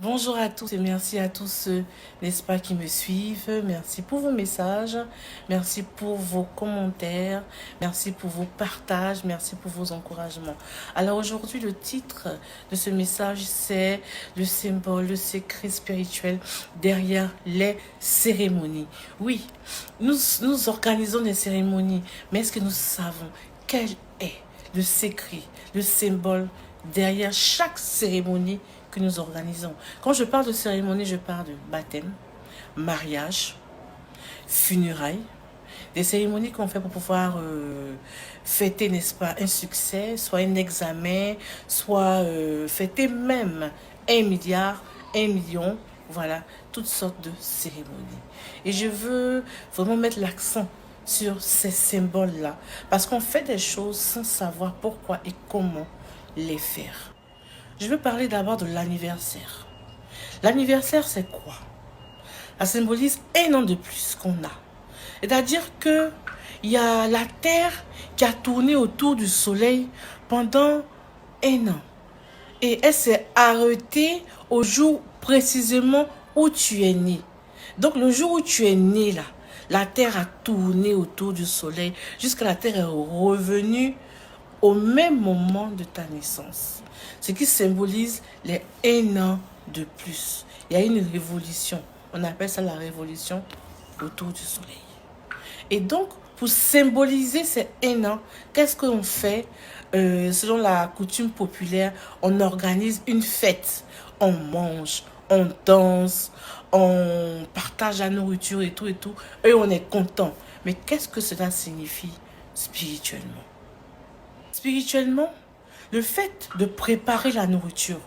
Bonjour à tous et merci à tous ceux, n'est-ce pas, qui me suivent. Merci pour vos messages, merci pour vos commentaires, merci pour vos partages, merci pour vos encouragements. Alors aujourd'hui, le titre de ce message, c'est le symbole, le secret spirituel derrière les cérémonies. Oui, nous organisons des cérémonies, mais est-ce que nous savons quel est le secret, le symbole derrière chaque cérémonie que nous organisons? Quand je parle de cérémonie, je parle de baptême, mariage, funérailles, des cérémonies qu'on fait pour pouvoir fêter, n'est-ce pas, un succès, soit un examen, soit fêter même 1 milliard, 1 million, voilà, toutes sortes de cérémonies. Et je veux vraiment mettre l'accent sur ces symboles-là, parce qu'on fait des choses sans savoir pourquoi et comment les faire. Je veux parler d'abord de l'anniversaire. L'anniversaire, c'est quoi? Ça symbolise 1 an de plus qu'on a. C'est-à-dire que il y a la Terre qui a tourné autour du Soleil pendant 1 an. Et elle s'est arrêtée au jour précisément où tu es né. Donc le jour où tu es né là, la Terre a tourné autour du Soleil jusqu'à la Terre est revenue au même moment de ta naissance. Ce qui symbolise les 1 an de plus. Il y a une révolution. On appelle ça la révolution autour du Soleil. Et donc, pour symboliser ces 1 an, qu'est-ce qu'on fait? Selon la coutume populaire, on organise une fête. On mange, on danse, on partage la nourriture et tout et tout. Et on est content. Mais qu'est-ce que cela signifie spirituellement? Spirituellement, le fait de préparer la nourriture,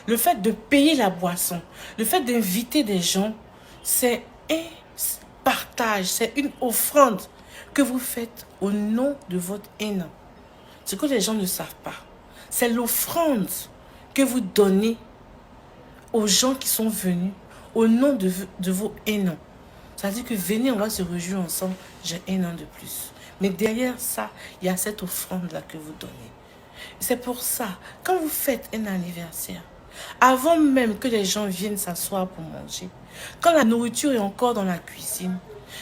le fait de payer la boisson, le fait d'inviter des gens, c'est un partage, c'est une offrande que vous faites au nom de votre 1 an. Ce que les gens ne savent pas, c'est l'offrande que vous donnez aux gens qui sont venus au nom de vos 1 an. C'est-à-dire que venez, on va se réjouir ensemble, j'ai 1 an de plus. Mais derrière ça, il y a cette offrande-là que vous donnez. C'est pour ça, quand vous faites un anniversaire, avant même que les gens viennent s'asseoir pour manger, quand la nourriture est encore dans la cuisine,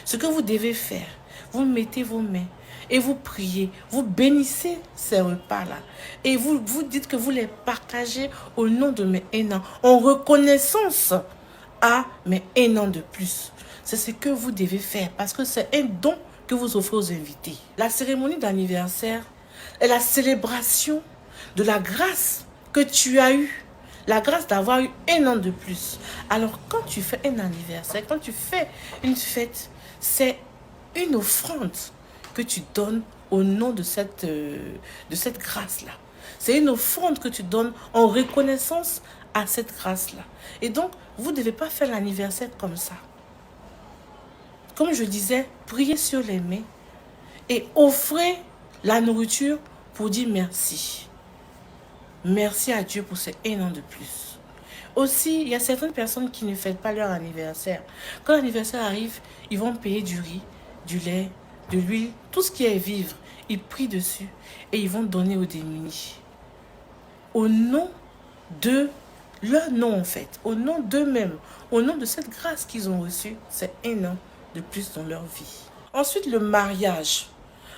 ce que vous devez faire, vous mettez vos mains et vous priez, vous bénissez ces repas-là. Et vous dites que vous les partagez au nom de mes 1 an, en reconnaissance à mes 1 an de plus. C'est ce que vous devez faire parce que c'est un don que vous offrez aux invités. La cérémonie d'anniversaire est la célébration de la grâce que tu as eue, la grâce d'avoir eu 1 an de plus. Alors quand tu fais un anniversaire, quand tu fais une fête, c'est une offrande que tu donnes au nom de cette grâce-là. C'est une offrande que tu donnes en reconnaissance à cette grâce-là. Et donc, vous ne devez pas faire l'anniversaire comme ça. Comme je disais, priez sur les mains et offrez la nourriture pour dire merci. Merci à Dieu pour ces 1 an de plus. Aussi, il y a certaines personnes qui ne fêtent pas leur anniversaire. Quand l'anniversaire arrive, ils vont payer du riz, du lait, de l'huile, tout ce qui est vivre. Ils prient dessus et ils vont donner aux démunis. Au nom de leur nom en fait, au nom d'eux-mêmes, au nom de cette grâce qu'ils ont reçue, c'est 1 an de plus dans leur vie. Ensuite, le mariage.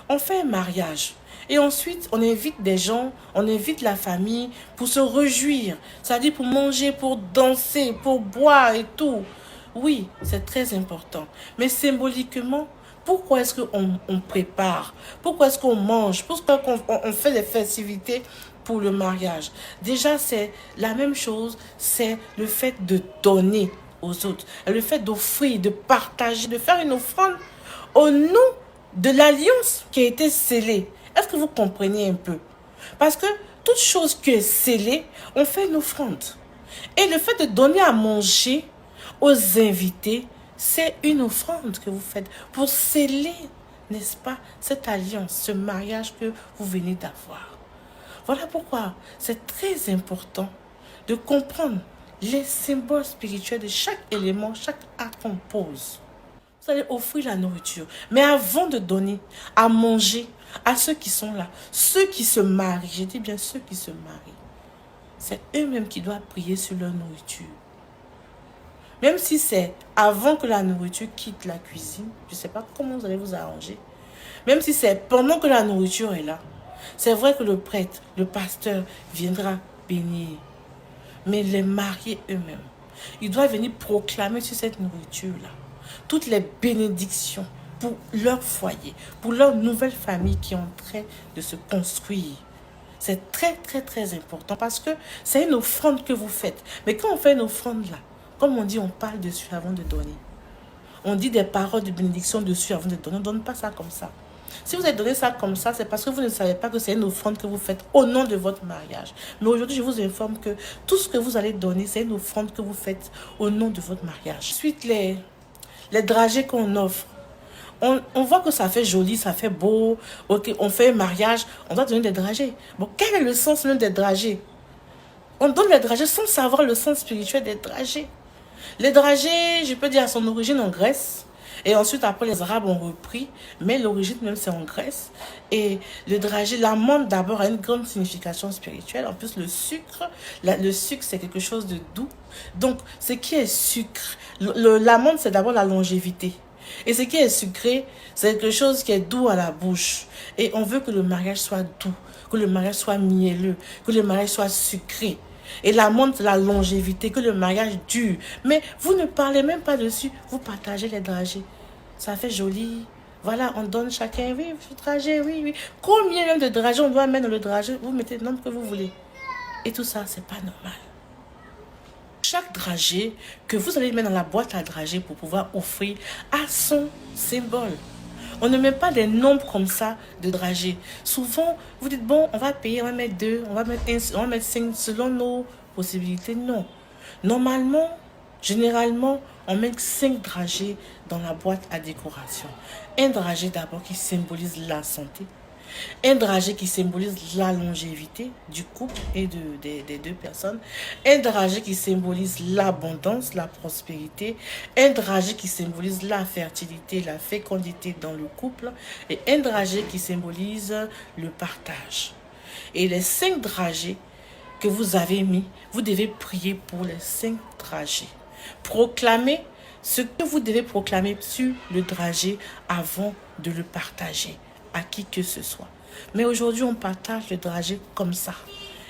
On fait un mariage. Et ensuite, on invite des gens, on invite la famille pour se réjouir. C'est-à-dire pour manger, pour danser, pour boire et tout. Oui, c'est très important. Mais symboliquement, pourquoi est-ce qu'on prépare? Pourquoi est-ce qu'on mange? Pourquoi on fait des festivités pour le mariage? Déjà, c'est la même chose, c'est le fait de donner aux autres. Le fait d'offrir, de partager, de faire une offrande au nom de l'alliance qui a été scellée. Est-ce que vous comprenez un peu? Parce que toute chose qui est scellée, on fait une offrande. Et le fait de donner à manger aux invités, c'est une offrande que vous faites pour sceller, n'est-ce pas, cette alliance, ce mariage que vous venez d'avoir. Voilà pourquoi c'est très important de comprendre les symboles spirituels de chaque élément, chaque acte qu'on pose. Vous allez offrir la nourriture. Mais avant de donner à manger à ceux qui sont là, ceux qui se marient, je dis bien ceux qui se marient, c'est eux-mêmes qui doivent prier sur leur nourriture. Même si c'est avant que la nourriture quitte la cuisine, je ne sais pas comment vous allez vous arranger. Même si c'est pendant que la nourriture est là, c'est vrai que le prêtre, le pasteur viendra bénir. Mais les mariés eux-mêmes, ils doivent venir proclamer sur cette nourriture-là toutes les bénédictions pour leur foyer, pour leur nouvelle famille qui est en train de se construire. C'est très, très, très important parce que c'est une offrande que vous faites. Mais quand on fait une offrande là, comme on dit, on parle dessus avant de donner. On dit des paroles de bénédiction dessus avant de donner. On ne donne pas ça comme ça. Si vous avez donné ça comme ça, c'est parce que vous ne savez pas que c'est une offrande que vous faites au nom de votre mariage. Mais aujourd'hui, je vous informe que tout ce que vous allez donner, c'est une offrande que vous faites au nom de votre mariage. Ensuite, les dragées qu'on offre. On voit que ça fait joli, ça fait beau. Okay, on fait un mariage, on doit donner des dragées. Bon, quel est le sens même des dragées? On donne les dragées sans savoir le sens spirituel des dragées. Les dragées, je peux dire, à son origine en Grèce. Et ensuite, après, les Arabes ont repris. Mais l'origine même, c'est en Grèce. Et le dragée, l'amande d'abord a une grande signification spirituelle. En plus, le sucre, c'est quelque chose de doux. Donc, ce qui est sucre, l'amande, c'est d'abord la longévité. Et ce qui est sucré, c'est quelque chose qui est doux à la bouche. Et on veut que le mariage soit doux, que le mariage soit mielleux, que le mariage soit sucré. Et l'amande, c'est la longévité, que le mariage dure. Mais vous ne parlez même pas dessus, vous partagez les dragées. Ça fait joli. Voilà, on donne chacun, oui, dragée, oui, oui. Combien même de dragées on doit mettre dans le dragée? Vous mettez le nombre que vous voulez. Et tout ça, c'est pas normal. Chaque dragée que vous allez mettre dans la boîte à dragées pour pouvoir offrir a son symbole. On ne met pas des nombres comme ça de dragées. Souvent, vous dites, bon, on va payer, on va mettre 2, on va mettre 1, on va mettre 5 selon nos possibilités. Non. Normalement, généralement, on met 5 dragées dans la boîte à décoration. Un dragée d'abord qui symbolise la santé. Un dragée qui symbolise la longévité du couple et des deux personnes. Un dragée qui symbolise l'abondance, la prospérité. Un dragée qui symbolise la fertilité, la fécondité dans le couple. Et un dragée qui symbolise le partage. Et les 5 dragées que vous avez mis, vous devez prier pour les 5 dragées. Proclamez ce que vous devez proclamer sur le dragée avant de le partager à qui que ce soit. Mais aujourd'hui, on partage le dragée comme ça.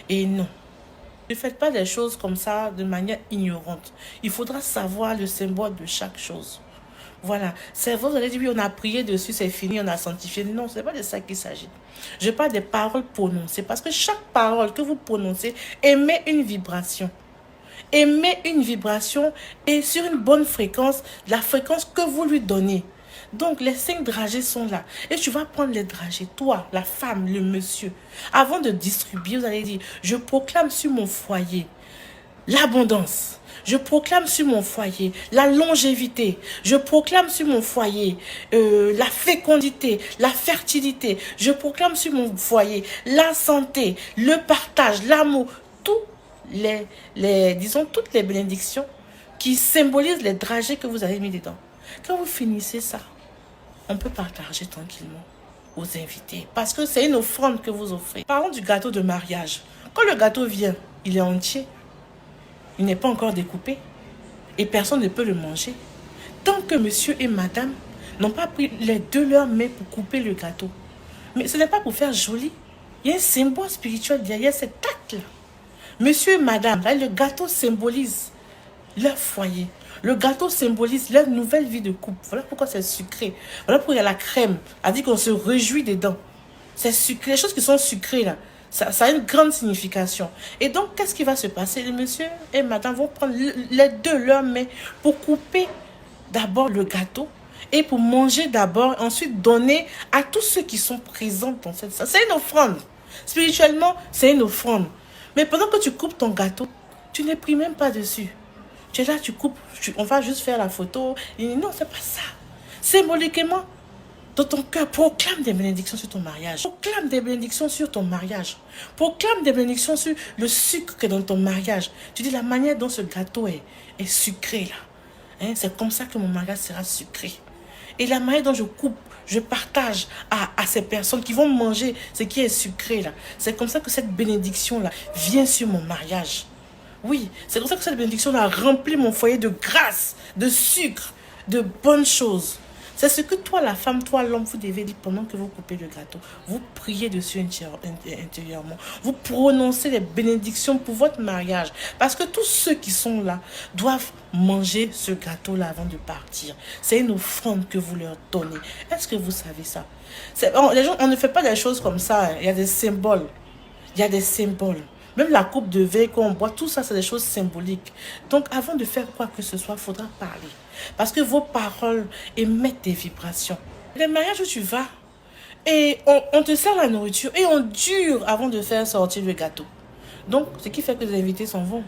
Et non. Ne faites pas des choses comme ça de manière ignorante. Il faudra savoir le symbole de chaque chose. Voilà. C'est vrai, vous allez dire, oui, on a prié dessus, c'est fini, on a sanctifié. Non, ce n'est pas de ça qu'il s'agit. Je parle des paroles prononcées. Parce que chaque parole que vous prononcez émet une vibration. Émet une vibration et sur une bonne fréquence, la fréquence que vous lui donnez. Donc, les 5 dragées sont là. Et tu vas prendre les dragées, toi, la femme, le monsieur. Avant de distribuer, vous allez dire, je proclame sur mon foyer l'abondance. Je proclame sur mon foyer la longévité. Je proclame sur mon foyer la fécondité, la fertilité. Je proclame sur mon foyer la santé, le partage, l'amour. Disons, toutes les bénédictions qui symbolisent les dragées que vous avez mis dedans. Quand vous finissez ça, on peut partager tranquillement aux invités. Parce que c'est une offrande que vous offrez. Parlons du gâteau de mariage. Quand le gâteau vient, il est entier. Il n'est pas encore découpé. Et personne ne peut le manger. Tant que monsieur et madame n'ont pas pris les 2 leurs mains pour couper le gâteau. Mais ce n'est pas pour faire joli. Il y a un symbole spirituel derrière cet acte-là. Monsieur et madame, là, le gâteau symbolise leur foyer. Le gâteau symbolise leur nouvelle vie de couple. Voilà pourquoi c'est sucré. Voilà pourquoi il y a la crème. Elle dit qu'on se réjouit dedans. C'est sucré. Les choses qui sont sucrées là, ça a une grande signification. Et donc, qu'est-ce qui va se passer? Le monsieur et madame vont prendre les 2 leurs mains pour couper d'abord le gâteau et pour manger d'abord, ensuite donner à tous ceux qui sont présents dans cette salle. C'est une offrande. Spirituellement, c'est une offrande. Mais pendant que tu coupes ton gâteau, tu ne pries même pas dessus. Tu es là, tu coupes, on va juste faire la photo. Et non, c'est pas ça. Symboliquement, dans ton cœur, proclame des bénédictions sur ton mariage. Proclame des bénédictions sur ton mariage. Proclame des bénédictions sur le sucre qui est dans ton mariage. Tu dis la manière dont ce gâteau est sucré là. Hein, c'est comme ça que mon mariage sera sucré. Et la manière dont je coupe, je partage à ces personnes qui vont manger ce qui est sucré là. C'est comme ça que cette bénédiction là vient sur mon mariage. Oui, c'est comme ça que cette bénédiction a rempli mon foyer de grâce, de sucre, de bonnes choses. C'est ce que toi, la femme, toi, l'homme, vous devez dire pendant que vous coupez le gâteau. Vous priez dessus intérieurement. Vous prononcez les bénédictions pour votre mariage. Parce que tous ceux qui sont là doivent manger ce gâteau-là avant de partir. C'est une offrande que vous leur donnez. Est-ce que vous savez ça? Les gens, on ne fait pas des choses comme ça. Il y a des symboles. Il y a des symboles. Même la coupe de verre qu'on boit, tout ça, c'est des choses symboliques. Donc, avant de faire quoi que ce soit, il faudra parler. Parce que vos paroles émettent des vibrations. Les mariages où tu vas, et on te sert la nourriture, et on dure avant de faire sortir le gâteau. Donc, ce qui fait que les invités s'en vont.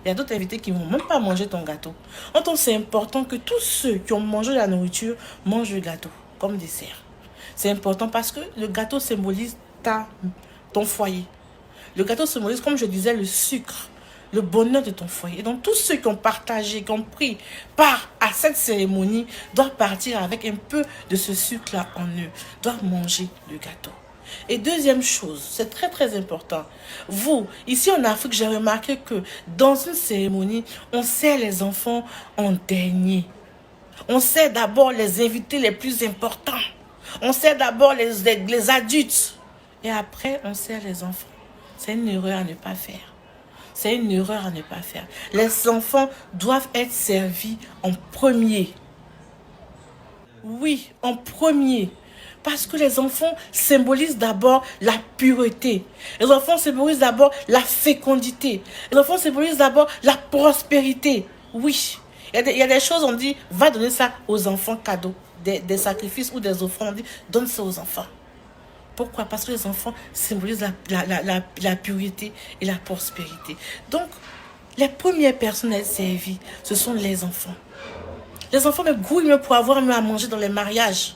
Il y a d'autres invités qui ne vont même pas manger ton gâteau. Donc, c'est important que tous ceux qui ont mangé la nourriture mangent le gâteau comme dessert. C'est important parce que le gâteau symbolise ton foyer. Le gâteau symbolise, comme je disais, le sucre, le bonheur de ton foyer. Et donc, tous ceux qui ont partagé, qui ont pris part à cette cérémonie, doivent partir avec un peu de ce sucre-là en eux, doivent manger le gâteau. Et deuxième chose, c'est très très important. Vous, ici en Afrique, j'ai remarqué que dans une cérémonie, on sert les enfants en dernier. On sert d'abord les invités les plus importants. On sert d'abord les adultes. Et après, on sert les enfants. C'est une erreur à ne pas faire. C'est une erreur à ne pas faire. Les enfants doivent être servis en premier. Oui, en premier. Parce que les enfants symbolisent d'abord la pureté. Les enfants symbolisent d'abord la fécondité. Les enfants symbolisent d'abord la prospérité. Oui, il y a des choses, on dit, va donner ça aux enfants cadeaux. Des sacrifices ou des offrandes, on dit, donne ça aux enfants. Pourquoi? Parce que les enfants symbolisent la pureté et la prospérité. Donc, les premières personnes à être servies, ce sont les enfants. Les enfants me grouillent pour avoir à manger dans les mariages.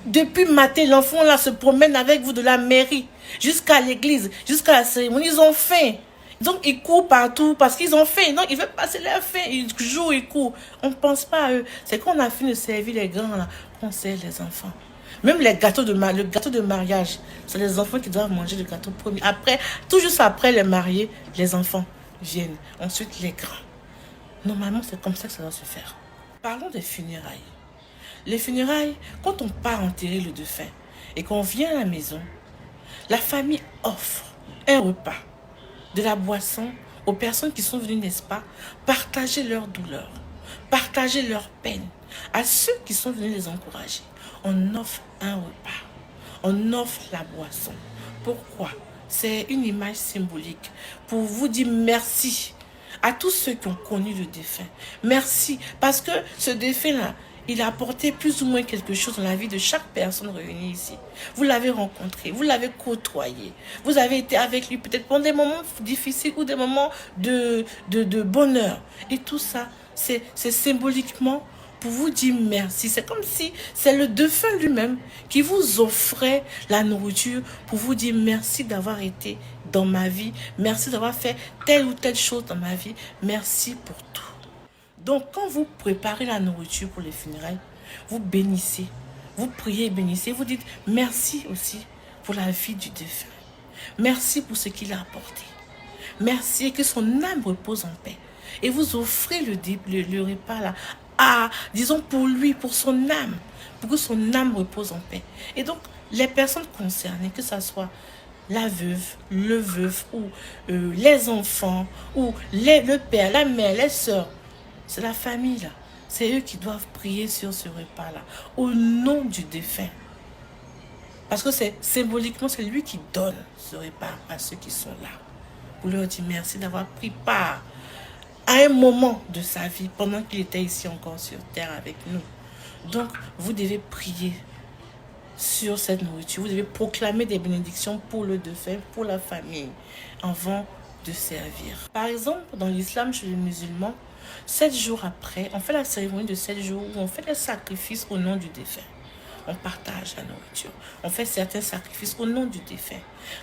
Depuis matin, l'enfant là se promène avec vous de la mairie jusqu'à l'église, jusqu'à la cérémonie. Ils ont faim. Donc, ils courent partout parce qu'ils ont faim. Donc, ils veulent passer leur faim. Ils jouent, ils courent. On ne pense pas à eux. C'est quand on a fini de servir les grands là qu'on sert les enfants. Même le gâteau de mariage, c'est les enfants qui doivent manger le gâteau premier. Après, tout juste après les mariés, les enfants viennent. Ensuite, les grands. Normalement, c'est comme ça que ça doit se faire. Parlons des funérailles. Les funérailles, quand on part enterrer le défunt et qu'on vient à la maison, la famille offre un repas, de la boisson aux personnes qui sont venues, n'est-ce pas, partager leur douleur, partager leur peine, à ceux qui sont venus les encourager. On offre un repas, on offre la boisson. Pourquoi? C'est une image symbolique pour vous dire merci à tous ceux qui ont connu le défunt. Merci, parce que ce défunt-là, il a apporté plus ou moins quelque chose dans la vie de chaque personne réunie ici. Vous l'avez rencontré, vous l'avez côtoyé, vous avez été avec lui peut-être pendant des moments difficiles ou des moments de bonheur. Et tout ça, c'est symboliquement pour vous dire merci. C'est comme si c'est le défunt lui-même qui vous offrait la nourriture pour vous dire merci d'avoir été dans ma vie, merci d'avoir fait telle ou telle chose dans ma vie, merci pour tout. Donc, quand vous préparez la nourriture pour les funérailles, vous bénissez, vous priez et bénissez, vous dites merci aussi pour la vie du défunt. Merci pour ce qu'il a apporté. Merci et que son âme repose en paix. Et vous offrez le repas là, disons pour lui, pour son âme, pour que son âme repose en paix. Et donc, les personnes concernées, que ce soit la veuve, le veuf, ou les enfants, ou le père, la mère, les sœurs, c'est la famille là. C'est eux qui doivent prier sur ce repas là, au nom du défunt. Parce que c'est symboliquement, c'est lui qui donne ce repas à ceux qui sont là. Pour leur dire merci d'avoir pris part à un moment de sa vie, pendant qu'il était ici encore sur terre avec nous. Donc, vous devez prier sur cette nourriture. Vous devez proclamer des bénédictions pour le défunt, pour la famille, avant de servir. Par exemple, dans l'islam, chez les musulmans, 7 jours après, on fait la cérémonie de 7 jours où on fait les sacrifices au nom du défunt. On partage la nourriture. On fait certains sacrifices au nom du défunt.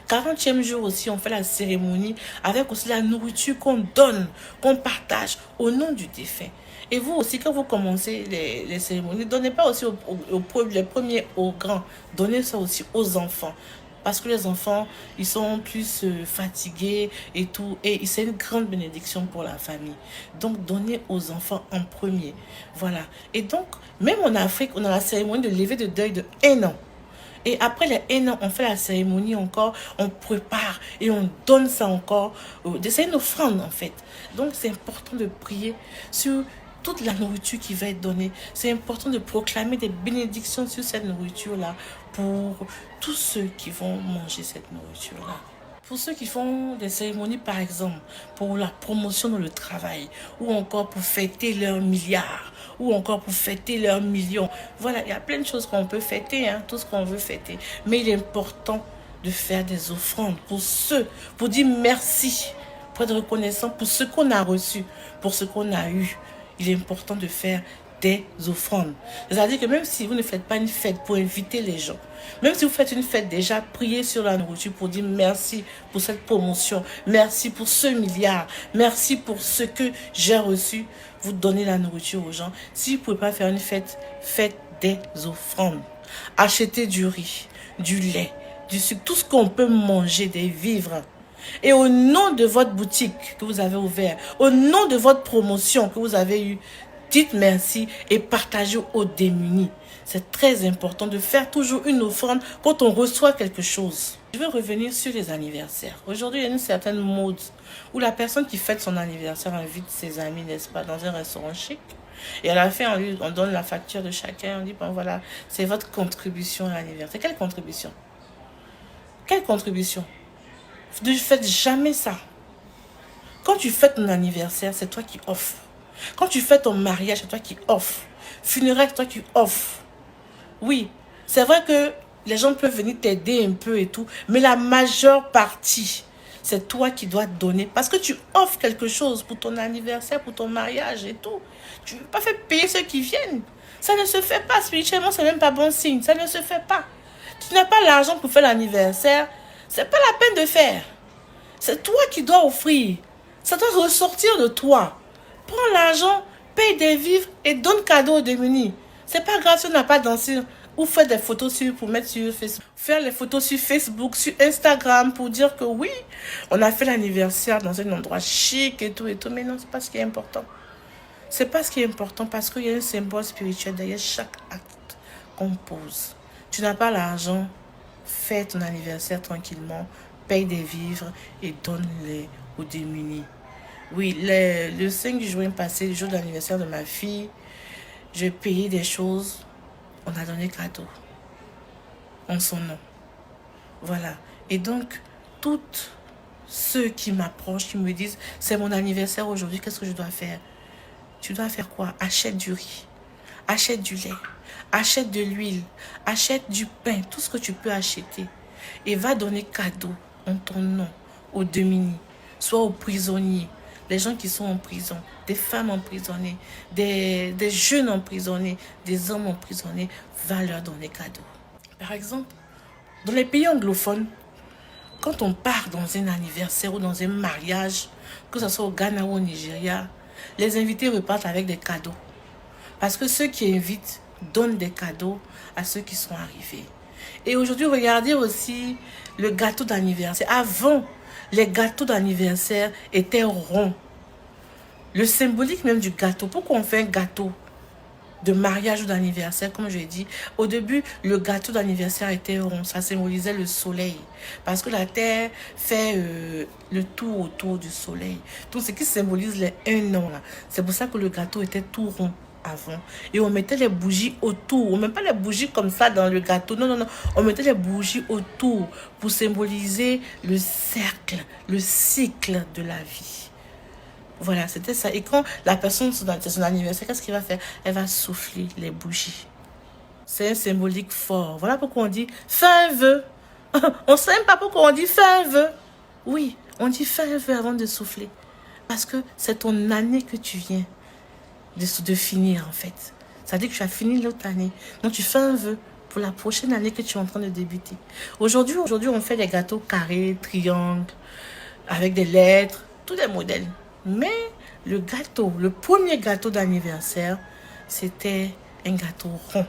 40e jour aussi, on fait la cérémonie avec aussi la nourriture qu'on donne, qu'on partage au nom du défunt. Et vous aussi, quand vous commencez les cérémonies, ne donnez pas aussi les premiers aux grands. Donnez ça aussi aux enfants. parce que les enfants, ils sont plus fatigués et tout. Et c'est une grande bénédiction pour la famille. Donc, donner aux enfants en premier. Voilà. Et donc, même en Afrique, on a la cérémonie de lever de deuil de 1 an. Et après les 1 an, on fait la cérémonie encore, on prépare et on donne ça encore. C'est une offrande en fait. Donc c'est important de prier sur toute la nourriture qui va être donnée. C'est important de proclamer des bénédictions sur cette nourriture-là pour tous ceux qui vont manger cette nourriture-là. Pour ceux qui font des cérémonies, par exemple, pour la promotion dans le travail, ou encore pour fêter leur milliard, ou encore pour fêter leur million. Voilà, il y a plein de choses qu'on peut fêter, hein, tout ce qu'on veut fêter. Mais il est important de faire des offrandes pour ceux, pour dire merci, pour être reconnaissant pour ce qu'on a reçu, pour ce qu'on a eu. Il est important de faire des offrandes. C'est-à-dire que même si vous ne faites pas une fête pour inviter les gens, même si vous faites une fête, déjà priez sur la nourriture pour dire merci pour cette promotion, merci pour ce milliard, merci pour ce que j'ai reçu. Vous donnez la nourriture aux gens. Si vous ne pouvez pas faire une fête, faites des offrandes. Achetez du riz, du lait, du sucre, tout ce qu'on peut manger, des vivres. Et au nom de votre boutique que vous avez ouverte, au nom de votre promotion que vous avez eue, dites merci et partagez aux démunis. C'est très important de faire toujours une offrande quand on reçoit quelque chose. Je veux revenir sur les anniversaires. Aujourd'hui, il y a une certaine mode où la personne qui fête son anniversaire invite ses amis, n'est-ce pas, dans un restaurant chic. Et à la fin, on donne la facture de chacun. On dit, bon voilà, c'est votre contribution à l'anniversaire. Quelle contribution? Quelle contribution? Ne faites jamais ça. Quand tu fêtes ton anniversaire, c'est toi qui offres. Quand tu fais ton mariage, c'est toi qui offres. Funérailles, c'est toi qui offres. Oui, c'est vrai que les gens peuvent venir t'aider un peu et tout, mais la majeure partie, c'est toi qui dois donner. Parce que tu offres quelque chose pour ton anniversaire, pour ton mariage et tout. Tu ne veux pas faire payer ceux qui viennent. Ça ne se fait pas spirituellement, c'est même pas bon signe. Ça ne se fait pas. Tu n'as pas l'argent pour faire l'anniversaire. C'est pas la peine de faire. C'est toi qui dois offrir. Ça doit ressortir de toi. Prends l'argent, paye des vivres et donne cadeau aux démunis. C'est pas grave si on n'a pas dansé ou faire des photos pour mettre sur Facebook. Faire les photos sur Facebook, sur Instagram pour dire que oui, on a fait l'anniversaire dans un endroit chic et tout. Mais non, c'est pas ce qui est important. C'est pas ce qui est important parce qu'il y a un symbole spirituel derrière chaque acte qu'on pose. Tu n'as pas l'argent, fais ton anniversaire tranquillement, paye des vivres et donne-les aux démunis. Oui, le 5 juin passé, le jour de l'anniversaire de ma fille, j'ai payé des choses, on a donné cadeau en son nom. Voilà. Et donc, toutes ceux qui m'approchent, qui me disent, c'est mon anniversaire aujourd'hui, qu'est-ce que je dois faire? Tu dois faire quoi? Achète du riz, achète du lait, achète de l'huile, achète du pain, tout ce que tu peux acheter. Et va donner cadeau en ton nom aux démunis, soit aux prisonniers, les gens qui sont en prison, des femmes emprisonnées, des jeunes emprisonnés, des hommes emprisonnés, va leur donner cadeau. Par exemple, dans les pays anglophones, quand on part dans un anniversaire ou dans un mariage, que ce soit au Ghana ou au Nigeria, les invités repartent avec des cadeaux. Parce que ceux qui invitent donnent des cadeaux à ceux qui sont arrivés. Et aujourd'hui, regardez aussi le gâteau d'anniversaire. Avant, les gâteaux d'anniversaire étaient ronds. Le symbolique même du gâteau. Pourquoi on fait un gâteau de mariage ou d'anniversaire, comme je l'ai dit? Au début, le gâteau d'anniversaire était rond. Ça symbolisait le soleil. Parce que la terre fait le tour autour du soleil. Donc, ce qui symbolise les 1 an. C'est pour ça que le gâteau était tout rond avant. Et on mettait les bougies autour. On ne met pas les bougies comme ça dans le gâteau. Non, non, non. On mettait les bougies autour pour symboliser le cercle, le cycle de la vie. Voilà, c'était ça. Et quand la personne, c'est son anniversaire, qu'est-ce qu'il va faire? Elle va souffler les bougies. C'est un symbolique fort. Voilà pourquoi on dit « fais un vœu ». On ne sait même pas pourquoi on dit « fais un vœu ». Oui, on dit « fais un vœu » avant de souffler. Parce que c'est ton année que tu viens de finir en fait. Ça dit que tu as fini l'autre année. Donc tu fais un vœu pour la prochaine année que tu es en train de débuter. Aujourd'hui, on fait des gâteaux carrés, triangles, avec des lettres, tous les modèles. Mais le gâteau, le premier gâteau d'anniversaire, c'était un gâteau rond,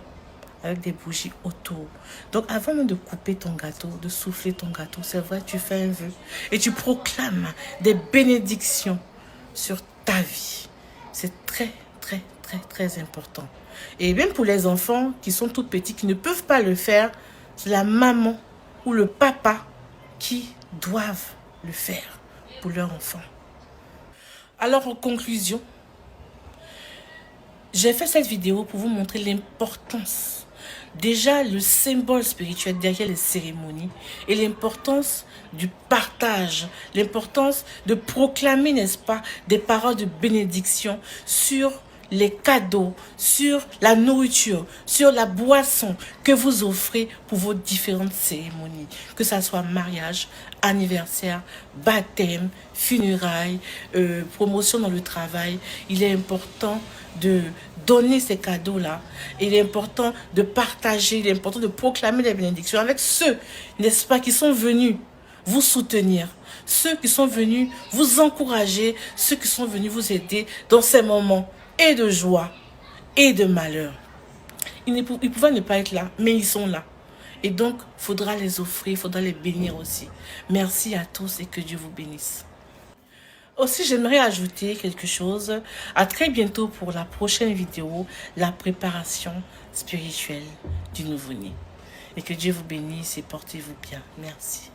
avec des bougies autour. Donc avant même de couper ton gâteau, de souffler ton gâteau, c'est vrai, tu fais un vœu et tu proclames des bénédictions sur ta vie. C'est très, très, très, très important. Et même pour les enfants qui sont tout petits, qui ne peuvent pas le faire, c'est la maman ou le papa qui doivent le faire pour leur enfant. Alors en conclusion, j'ai fait cette vidéo pour vous montrer l'importance, déjà le symbole spirituel derrière les cérémonies et l'importance du partage, l'importance de proclamer, n'est-ce pas, des paroles de bénédiction sur les cadeaux, sur la nourriture, sur la boisson que vous offrez pour vos différentes cérémonies, que ce soit mariage, anniversaire, baptême, funérailles, promotion dans le travail. Il est important de donner ces cadeaux-là. Il est important de partager, il est important de proclamer les bénédictions avec ceux, n'est-ce pas, qui sont venus vous soutenir, ceux qui sont venus vous encourager, ceux qui sont venus vous aider dans ces moments et de joie et de malheur. Ils pouvaient ne pas être là, mais ils sont là. Et donc, il faudra les offrir, il faudra les bénir aussi. Merci à tous et que Dieu vous bénisse. Aussi, j'aimerais ajouter quelque chose. À très bientôt pour la prochaine vidéo, la préparation spirituelle du nouveau-né. Et que Dieu vous bénisse et portez-vous bien. Merci.